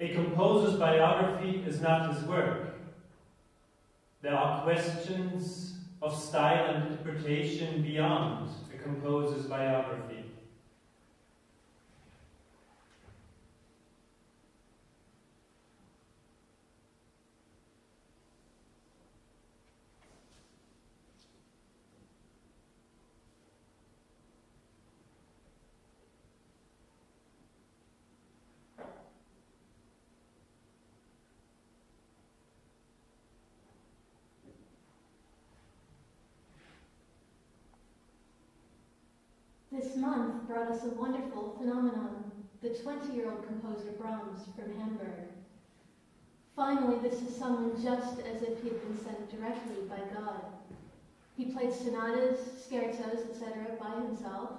A composer's biography is not his work. There are questions of style and interpretation beyond a composer's biography. This month brought us a wonderful phenomenon, the 20-year-old composer Brahms from Hamburg. Finally, this is someone just as if he had been sent directly by God. He played sonatas, scherzos, etc. by himself.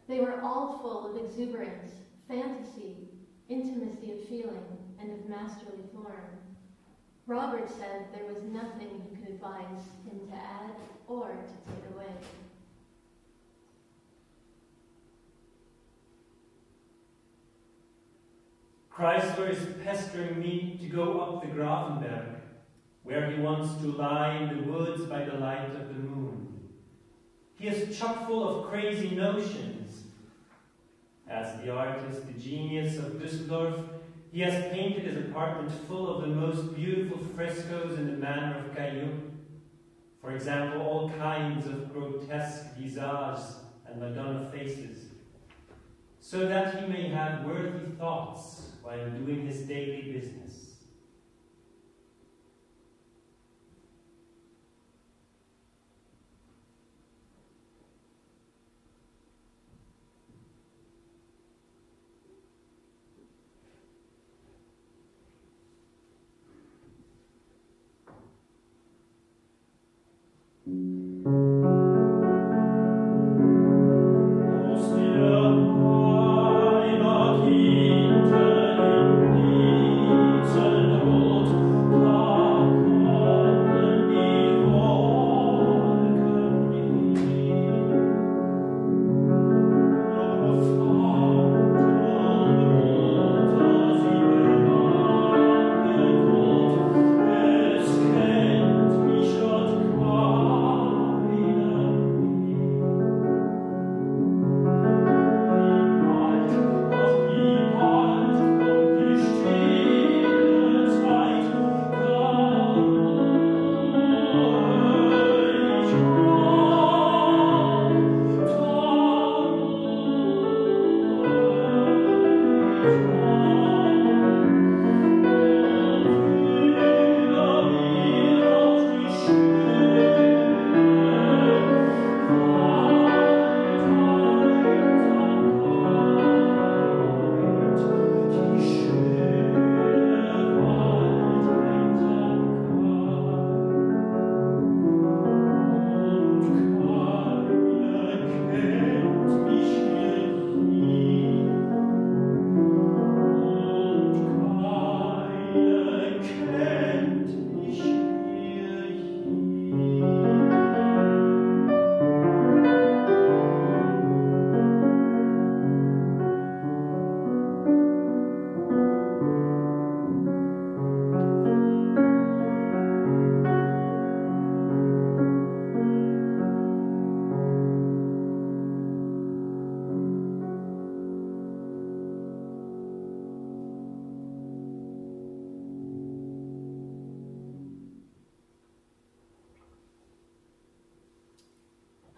They were all full of exuberance, fantasy, intimacy of feeling, and of masterly form. Robert said there was nothing he could advise him to add or to take away. Chrysler is pestering me to go up the Grafenberg, where he wants to lie in the woods by the light of the moon. He is chock full of crazy notions. As the artist, the genius of Düsseldorf, he has painted his apartment full of the most beautiful frescoes in the manner of Caillou. For example, all kinds of grotesque visages and Madonna faces, so that he may have worthy thoughts while doing his daily business.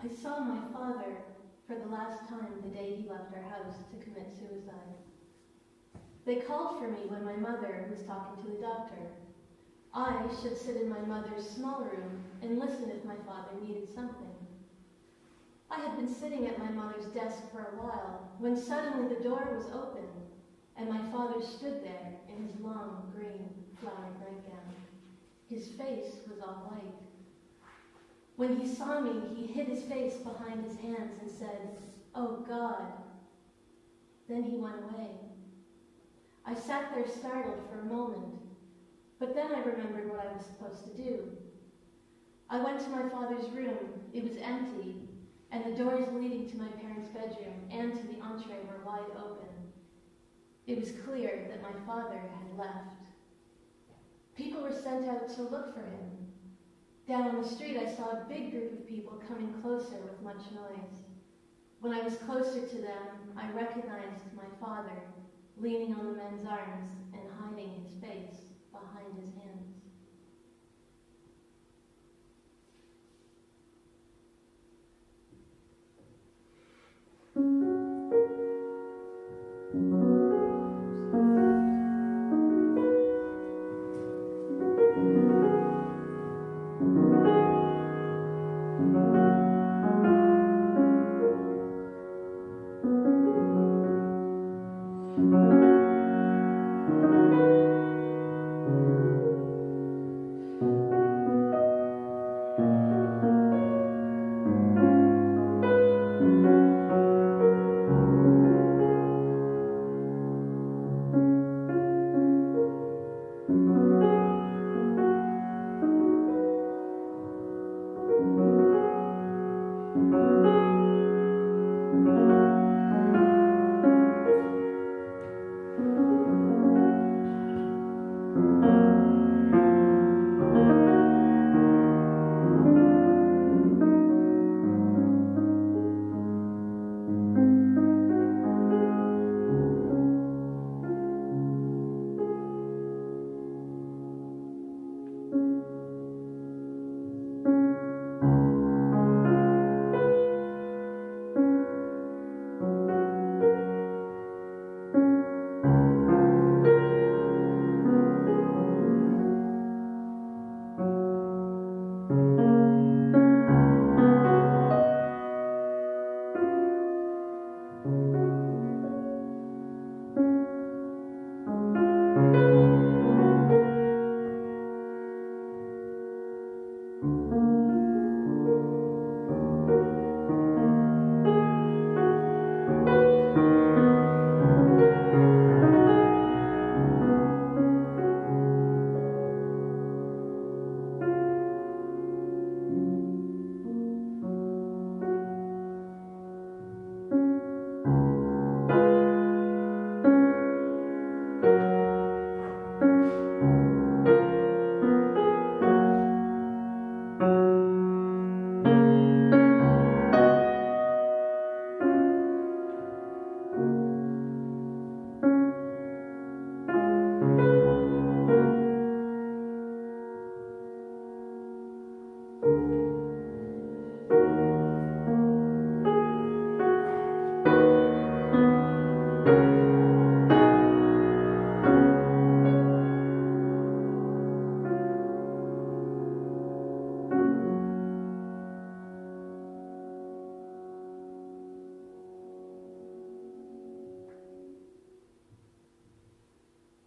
I saw my father for the last time the day he left our house to commit suicide. They called for me when my mother was talking to the doctor. I should sit in my mother's small room and listen if my father needed something. I had been sitting at my mother's desk for a while when suddenly the door was opened and my father stood there in his long green flowered nightgown. His face was all white. When he saw me, he hid his face behind his hands and said, "Oh God." Then he went away. I sat there startled for a moment, but then I remembered what I was supposed to do. I went to my father's room. It was empty, and the doors leading to my parents' bedroom and to the entree were wide open. It was clear that my father had left. People were sent out to look for him. Down on the street, I saw a big group of people coming closer with much noise. When I was closer to them, I recognized my father, leaning on the men's arms and hiding his face behind his hands.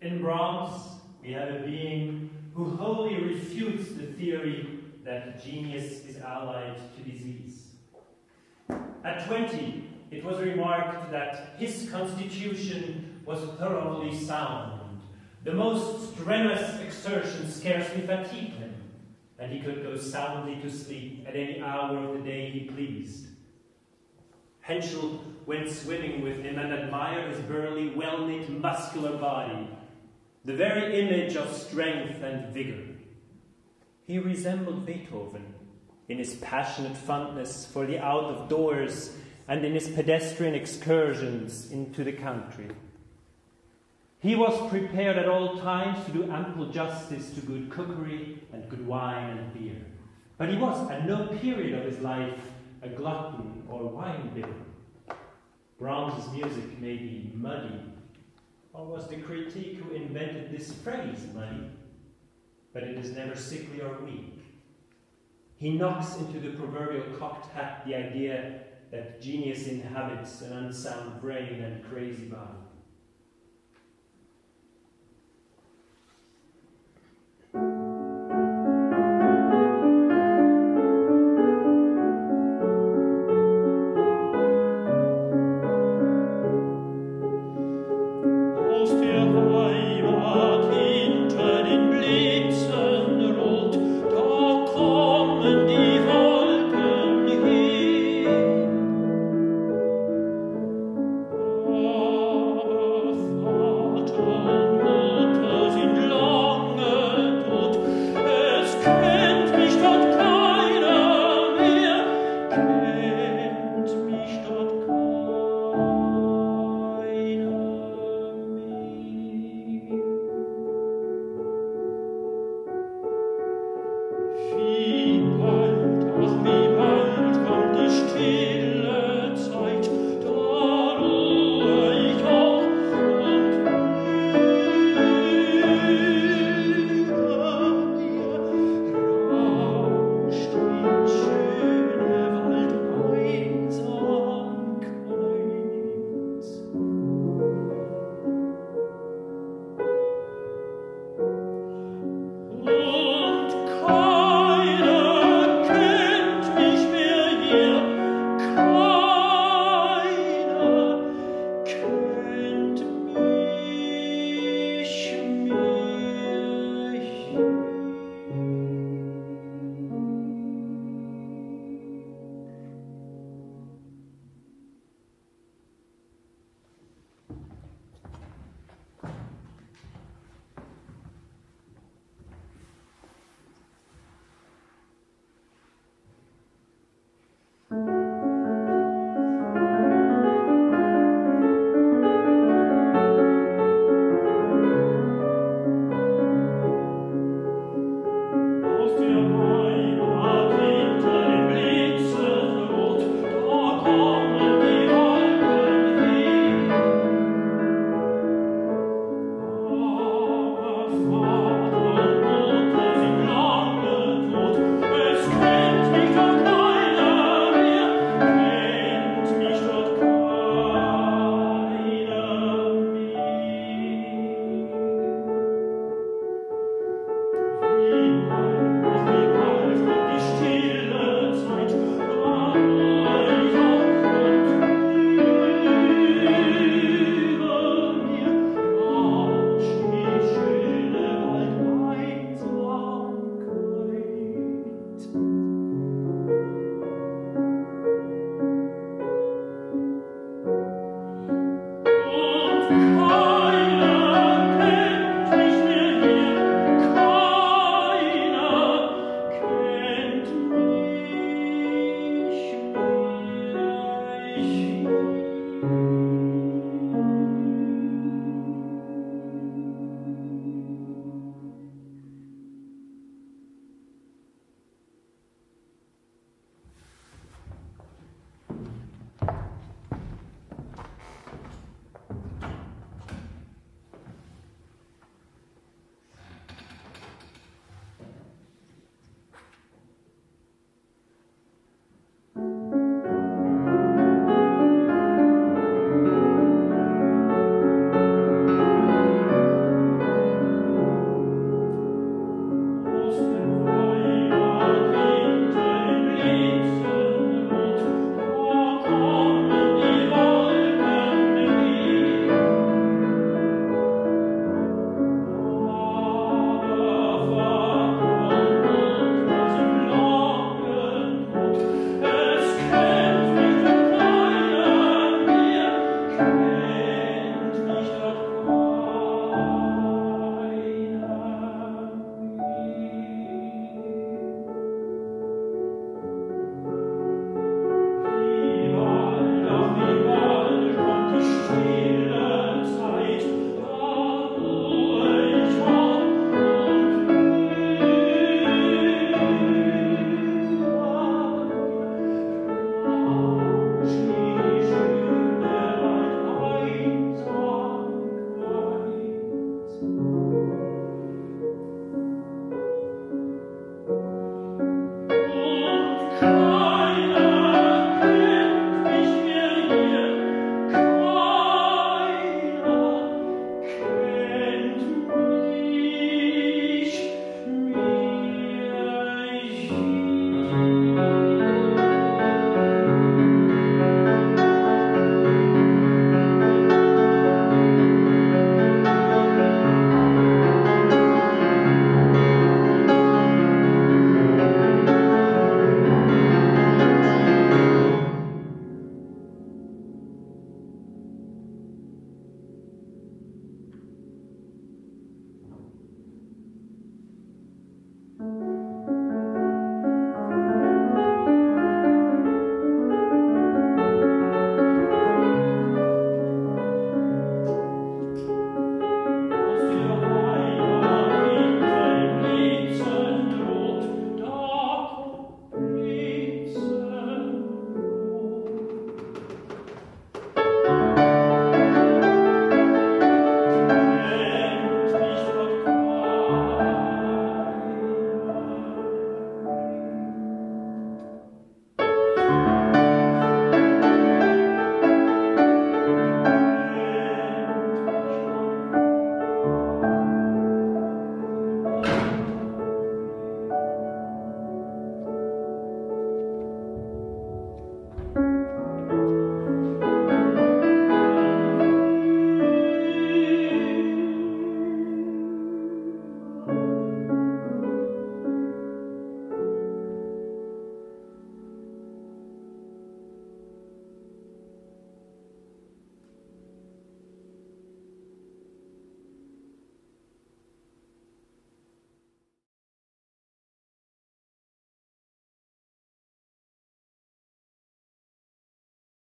In Brahms, we have a being who wholly refutes the theory that genius is allied to disease. At 20, it was remarked that his constitution was thoroughly sound. The most strenuous exertion scarcely fatigued him, and he could go soundly to sleep at any hour of the day he pleased. Henschel went swimming with him and admired his burly, well-knit, muscular body, the very image of strength and vigor. He resembled Beethoven in his passionate fondness for the out-of-doors and in his pedestrian excursions into the country. He was prepared at all times to do ample justice to good cookery and good wine and beer. But he was at no period of his life a glutton or wine-bibber. Brahms's music may be muddy, or was the critique who invented this phrase muddy, but it is never sickly or weak. He knocks into the proverbial cocked hat the idea that genius inhabits an unsound brain and crazy body.